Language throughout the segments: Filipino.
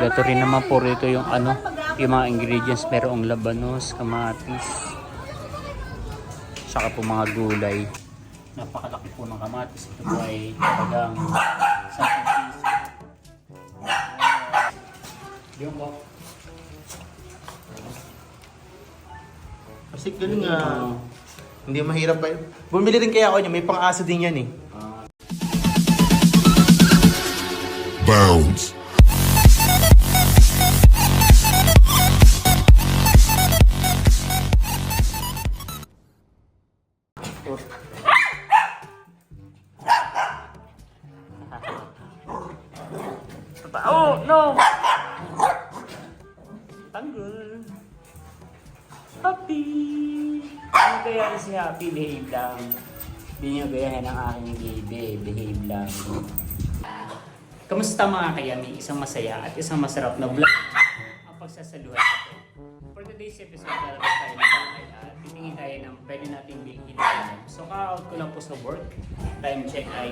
Kompleto rin naman po rito yung ano, yung mga ingredients. Merong labanos, kamatis, saka po mga gulay. Napakalaki po ng kamatis. Ito po ay talagang 10 piso. Yung po. Kasi ganun nga. Hindi mahirap ba yun? Bumili rin kaya ako niya. May pang-asa din yan eh. Bounce. Oh no! Tanggol! Happy! Ano kaya si Happy? Behave lang. Hindi nyo gayahin ang aking baby. Behave lang. Kamusta mga kayami? Isang masaya at isang masarap na vlog ang pagsasaluhan natin. For today's episode, lalabas tayo ng bahay at titingin tayo ng pwede natin bilhin na. So, ka-out ko lang po sa work. Time check ay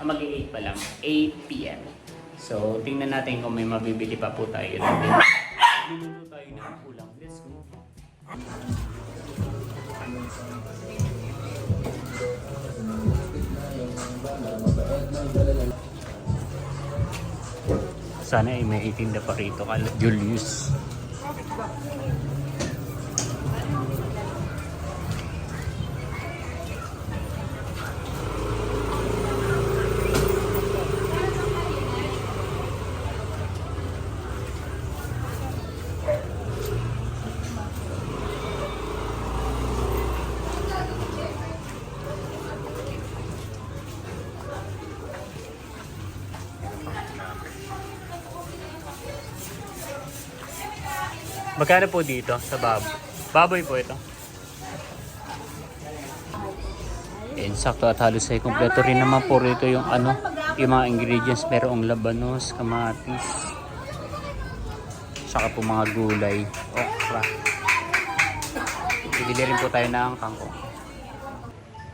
8. Mag-8 pa lang. 8 p.m. So, tingnan natin kung may mabibili pa po tayo. Luluto tayo ng ulam. Let's go. Sana ay may itinda pa rito kala Julius. Magkano po dito sa baboy? Baboy po ito. And sakto at halos ay kompleto rin naman po rito yung ano, yung mga ingredients. Merong labanos, kamatis, saka po mga gulay, okra. Bibili rin po tayo ng kangkong.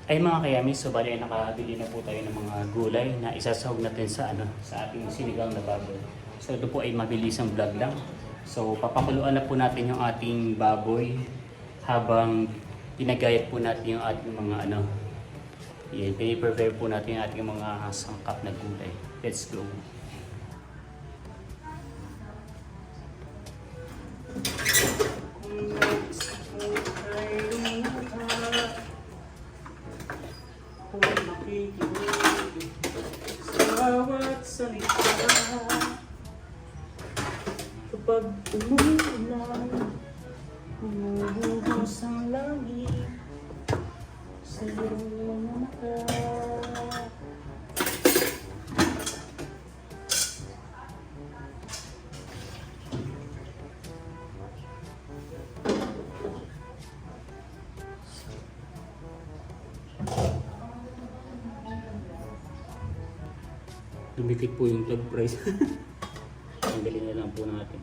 Ay mga kayami, so bali nakabili na po tayo ng mga gulay na isasahog natin sa ano, sa ating sinigang na baboy. So ito po ay mabilisang vlog lang. So papakuluan na po natin yung ating baboy habang ginagayat po natin yung ating mga ano. Yan, piniprepare po natin yung ating mga sangkap na gulay. Let's go. Kapag umuulan, humuhubos ang langit sa iyong mga mata. Lumikit po yung club price. Tanggalin na lang po natin.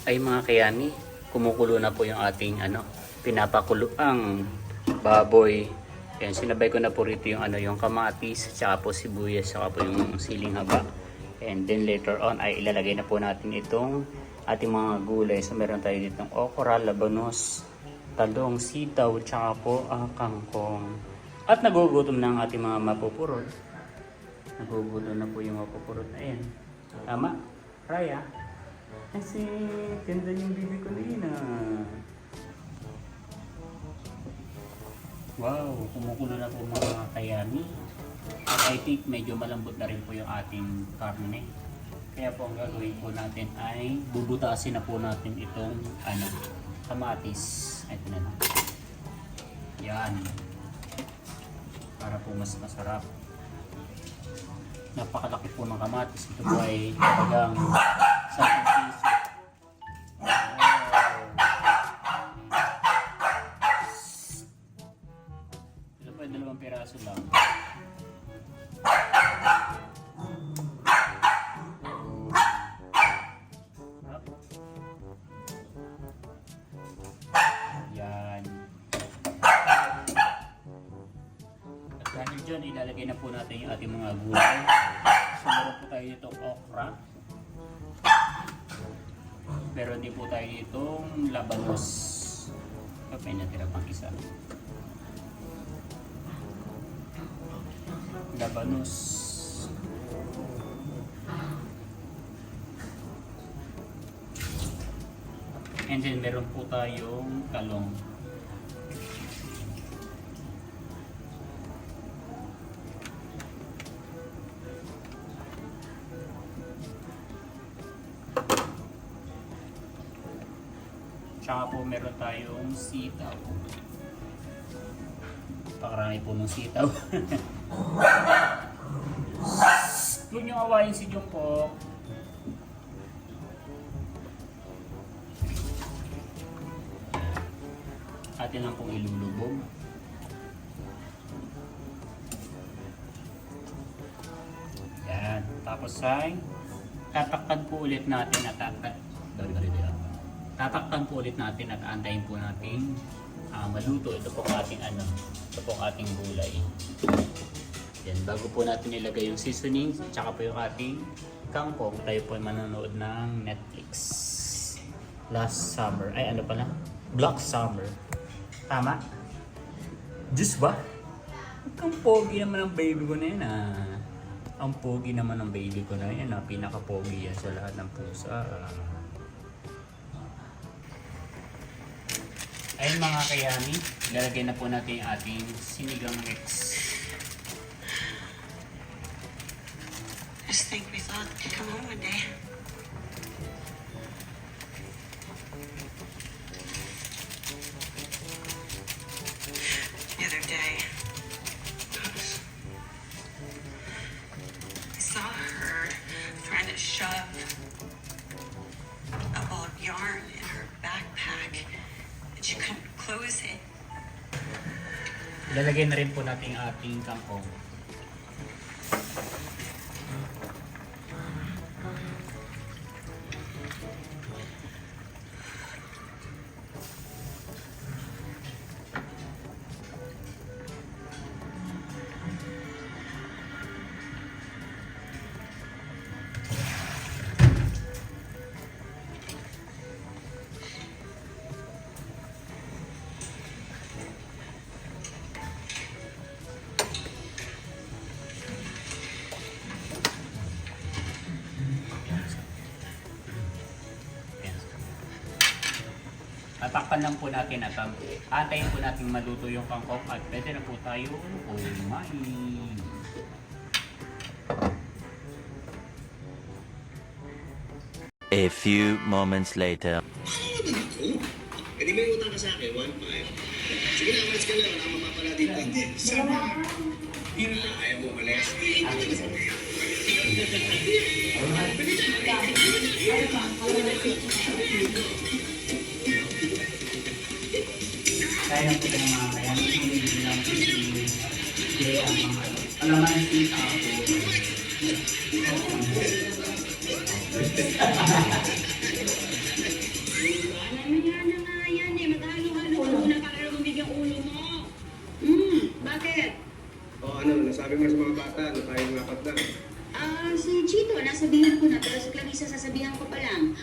Ay mga kayami, kumukulo na po yung ating pinapakulo ang baboy. Yan, sinabay ko na po rito yung yung kamatis, tsaka po sibuyas, tsaka po yung siling haba. And then later on ay ilalagay na po natin itong ating mga gulay. So meron tayo ditong okra, labanos, talong, sitaw, tsaka po ang kangkong. At nagugutom na ang ating mga mapupurot. Nagugutom na po yung mapupurot na yan. Tama? Raya? Kasi ganda yung bibi ko na yun Wow, kumukulo na po mga kayami. At I think medyo malambot na rin po yung ating karne. Kaya po ang gagawin po natin ay bubutasin na po natin itong kamatis. Ito na lang. Yan. Para po mas masarap. Napakalaki po ng kamatis. Ito po ay talagang 10 piso. Ito po ay 2 piraso lang. Yan. At dahil dyan, ilalagay na po natin yung ating mga gulay. So, meron po tayo itong okra. Meron din po tayo itong labanos. May natira pang isa. Labanos. And then meron po tayong talong. Tsaka po meron tayong sitaw. Pakarami po ng sitaw. Huwag nyo awayin si Jung po. Atin lang pong ilulubog. Yan. Tapos ay tatakpan po ulit natin at tatakpan po ulit natin at antayin po natin maluto. Ito pong ating ito pong ating gulay. Yan. Bago po natin ilagay yung seasoning at saka po yung ating kangkong, tayo po ay manonood ng Netflix. Last summer. Ay ano pala? Black Summer. Tama? Diyos ba? Ang pogi naman ng baby ko na yun Ang pogi naman ng baby ko na yun Pinaka-pogi yan sa lahat ng pusa Ayun mga kayami, lalagay na po natin yung ating sinigang mix. Just think we thought you'd come home one day. The other day, I saw her trying to shove a ball of yarn in her backpack, and she couldn't close it. Lalagay na rin po natin yung ating kangkong. Tatakpan lang po natin at antayin po natin maluto yung kangkong at pwede na po tayo kumain. A few moments later. Eh di may utang ka sa akin, 1.5. Sige na, mas ka na, wala mapapala dito. Hindi, sabi. Ayaw mo malas. Kaya lang po ng mga kaya hindi lang po si ang mga alaman si ako. sasabihan ko pa lang.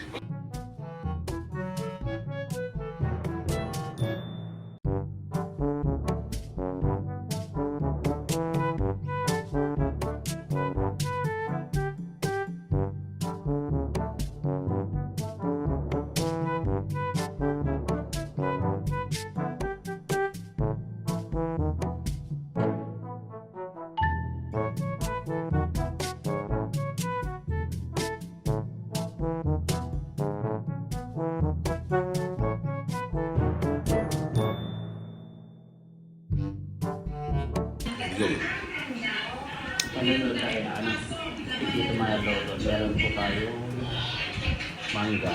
Ano tayo na ano? Dito mga lolo. Meron po tayong mangga.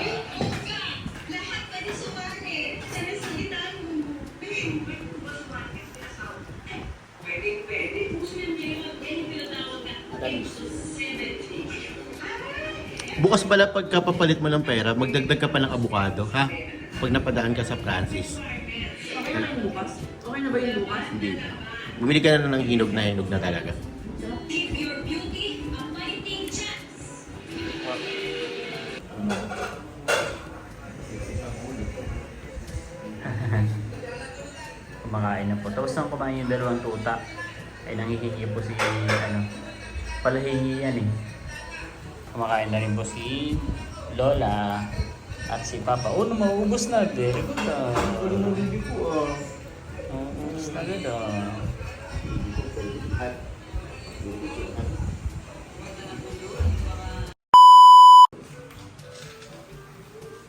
Bukas pala pagkapapalit mo ng pera, magdagdag ka pa ng abukado, ha? Pag napadaan ka sa Francis. Okay na yung bukas? Okay na ba yung bukas? Hindi. Bumili ka na ng hinog na talaga. Give your beauty a fighting chance. Kumakain na po. Tapos nang kumain yung dalawang tuta, ay nanghihingi po si ano, palahingi yan eh. Kumakain na rin po si Lola at si Papa. Oh, mauubos na. Very good ah. Mauubos na agad ah.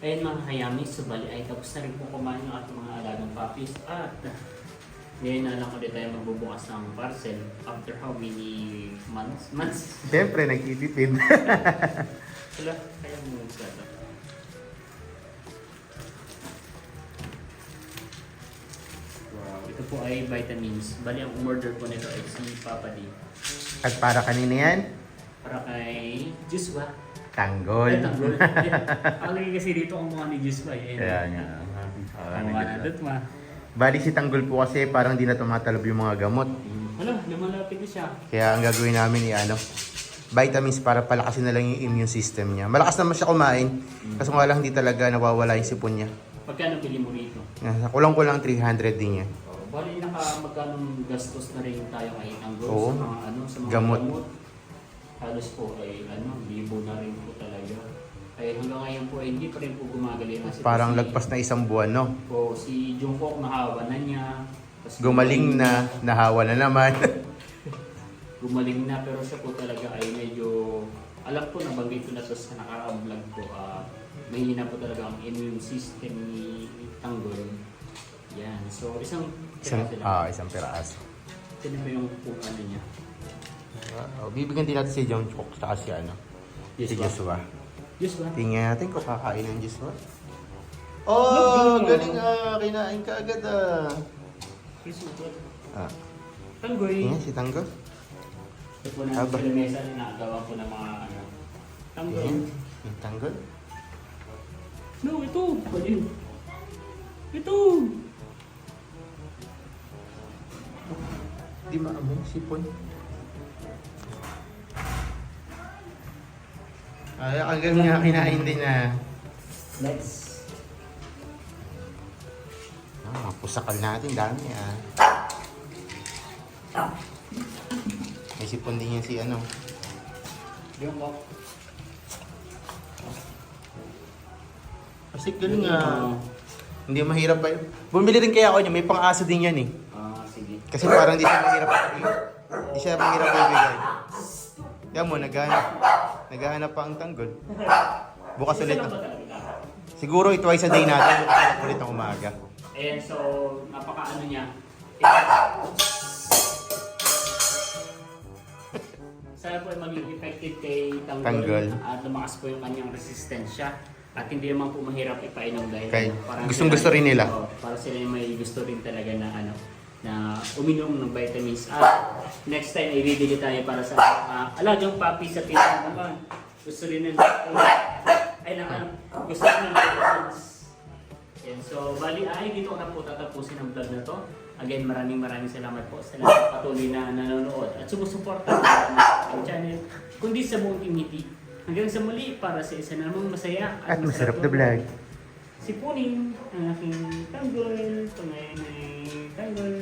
Ayun mga hayami, subali ay tapos na rin po kumain ng ating mga alagang puppies at ngayon na lang ulit tayo magbubukas ng parcel after how many months? Siyempre, nagtitipid. Wala, kaya mo magkata. Wow, ito po ay vitamins. Bali, ang umorder po nito ay si Papa D. At para kanina yan, Para kay Juswa. tanggol. Ay, tanggol. Ang lagi kasi dito ang mukha ni Juswa. Kaya nga. Ang mukha na dito ma. Bali si tanggol po kasi parang di na tumatalob yung mga gamot. Wala, lumalapit na siya. Kaya ang gagawin namin vitamins para palakasin na lang yung immune system niya. Malakas naman siya kumain, kaso nga lang hindi talaga nawawala yung sipon niya. Pagkano pili mo rito? Nasa kulang-kulang 300 din yan. Bali, magkano gastos na rin tayo kay Tanggol Oo. sa mga sa mga Gamot. Halos po ay libo na rin po talaga. Ay hanggang ngayon po ay hindi pa rin po gumagaling. Kasi Parang po lagpas na isang buwan, no? Po, si Jungkook nahawa na niya. Tapos Gumaling na, nahawa na naman. Gumaling na pero siya po talaga ay medyo, alam ko nabanggit ko na to sa nakaraang vlog ko, mahina po talaga ang immune system ni Tanggol. Yan. So isang Isang piraso. Ito na yung ano niya. Bibigyan din natin si John Chok saka si si Joshua. Yes ba? Tingnan natin kung kakain ng Joshua. Oh, galing kinain ka agad Yes, super. Tingnan Tanggol. si Tanggol. Ito po na Aba. sa lamesa na nagawa ko ng mga Tanggol. Tingnan, yung Tanggol. No, ito. Pwede. Ito. Di maamong sipon. Ay, ang galing nga kinain din Next. Pusakal natin, dami May sipon din yan si Yung ko. Kasi galing hindi mahirap ba yun? Bumili rin kaya ako niya, may pang-aso din yan Sige. Kasi parang di siya mahirap Di siya mahirap ibigay. Yan mo, naghahanap pa ang tanggol. Bukas ulit. Siguro twice a day natin, bukas ulit ng umaga. Ayan, so napaka-ano niya. Sana po ay maging effective kay Tanggol. At lumakas po yung kanyang resistensya. At hindi naman po mahirap ipainom dahil Okay. parang Gustong-gusto rin nila. Para sila yung may gusto rin talaga na uminom ng vitamins. At next time ay bibili tayo para sa alagang puppy sa tindahan naman. Gusto rin ng gusto rin ng vitamins. And so, bali ay dito ko na po tatapusin ang vlog na to. Again, maraming salamat po sa lahat patuloy na nanonood at sumusuporta sa ating channel. Kundi sa buong team Hiti. Hanggang sa muli para sa isa namang masaya At masarap na vlog. Si Puning, ang aking tanggol, pangalan ay tanggol.